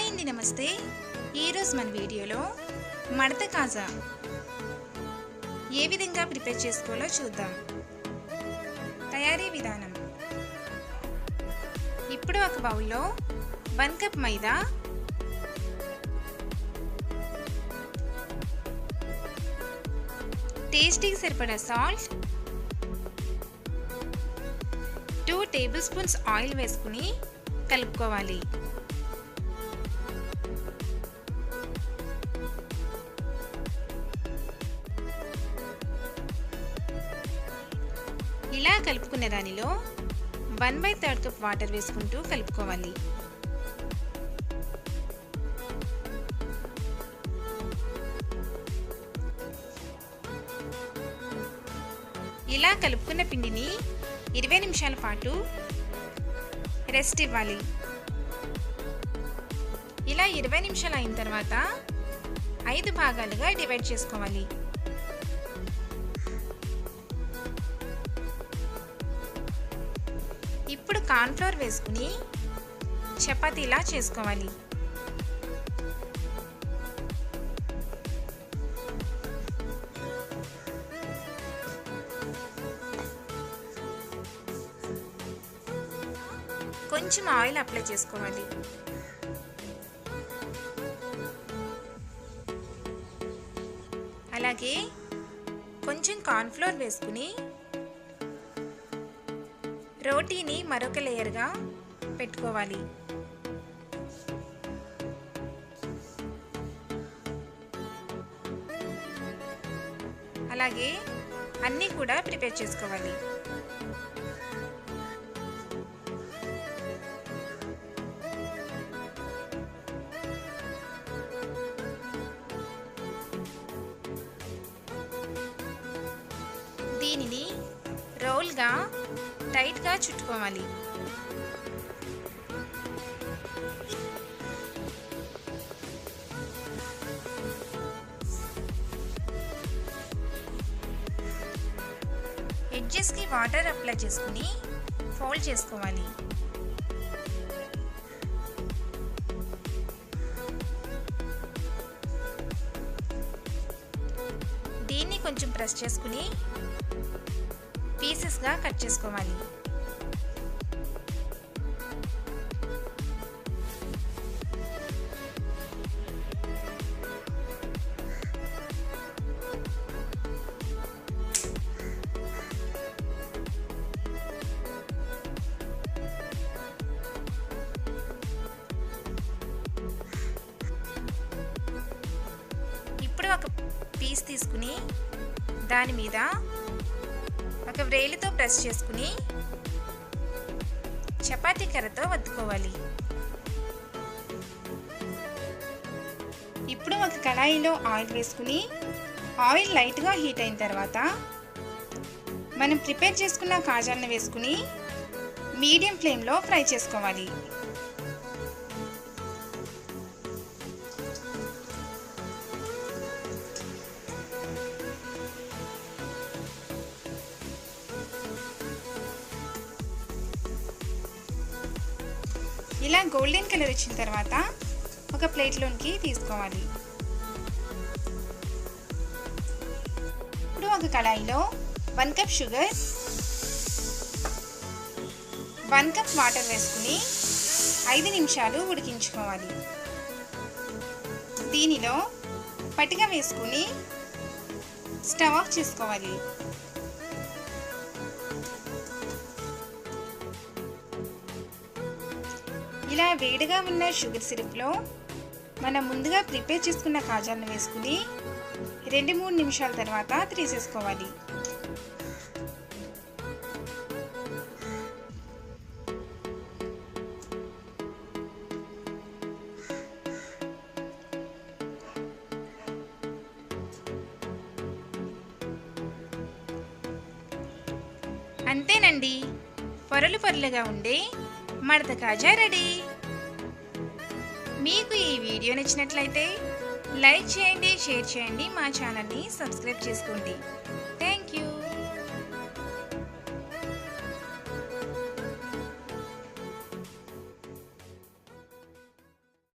Hi అండి, నమస్తే. ఈరోజు మన వీడియోలో మడత కాజా ఏ విధంగా ప్రిపేర్ చేసుకోవాలో చూద్దాం. తయారీ విధానం: ఇప్పుడు ఒక బౌల్లో 1 కప్ మైదా, టేస్టీకి సరిపడా సాల్ట్, 2 టేబుల్ స్పూన్స్ ఆయిల్ వేసుకుని కలుపుకోవాలి. ఇలా కలుపుకునే దానిలో 1/3 కప్ వాటర్ వేసుకుంటూ కలుపుకోవాలి. ఇలా కలుపుకున్న పిండిని 20 నిమిషాల పాటు రెస్ట్ ఇవ్వాలి. ఇలా 20 నిమిషాలు అయిన తర్వాత 5 భాగాలుగా డివైడ్ చేసుకోవాలి. ఇప్పుడు కార్న్ఫ్లోర్ వేసుకుని చపాతీలా చేసుకోవాలి. కొంచెం ఆయిల్ అప్లై చేసుకోవాలి. అలాగే కొంచెం కార్న్ఫ్లోర్ వేసుకుని రోటీని మరొక లేయర్గా పెట్టుకోవాలి. అలాగే అన్నీ కూడా ప్రిపేర్ చేసుకోవాలి. దీనిని రోల్గా టైట్గా చుట్టుకోవాలి. ఎడ్జెస్కి వాటర్ అప్లై చేసుకుని ఫోల్డ్ చేసుకోవాలి. దీన్ని కొంచెం ప్రెస్ చేసుకుని పీసెస్గా కట్ చేసుకోవాలి. ఇప్పుడు ఒక పీస్ తీసుకుని దాని మీద ఒక వ్రేలితో ప్రెస్ చేసుకుని చపాతీ కర్రతో వత్తుకోవాలి. ఇప్పుడు ఒక కళాయిలో ఆయిల్ వేసుకుని ఆయిల్ లైట్గా హీట్ అయిన తర్వాత మనం ప్రిపేర్ చేసుకున్న కాజాలను వేసుకుని మీడియం ఫ్లేమ్లో ఫ్రై చేసుకోవాలి. ఇలా గోల్డెన్ కలర్ వచ్చిన తర్వాత ఒక ప్లేట్లోనికి తీసుకోవాలి. ఇప్పుడు ఒక కళాయిలో 1 కప్ షుగర్, 1 కప్ వాటర్ వేసుకుని 5 నిమిషాలు ఉడికించుకోవాలి. దీనిలో పటిక వేసుకుని స్టవ్ ఆఫ్ చేసుకోవాలి. ఇలా వేడిగా ఉన్న షుగర్ సిరప్లో మనం ముందుగా ప్రిపేర్ చేసుకున్న కాజాలను వేసుకుని 2-3 నిమిషాల తర్వాత తీసేసుకోవాలి. అంతేనండి, పొరలు పొరలుగా ఉండే మడత కాజా రెడీ. మీకు ఈ వీడియో నచ్చినట్లయితే లైక్ చేయండి, షేర్ చేయండి, మా ఛానల్ని సబ్స్క్రైబ్ చేసుకోండి.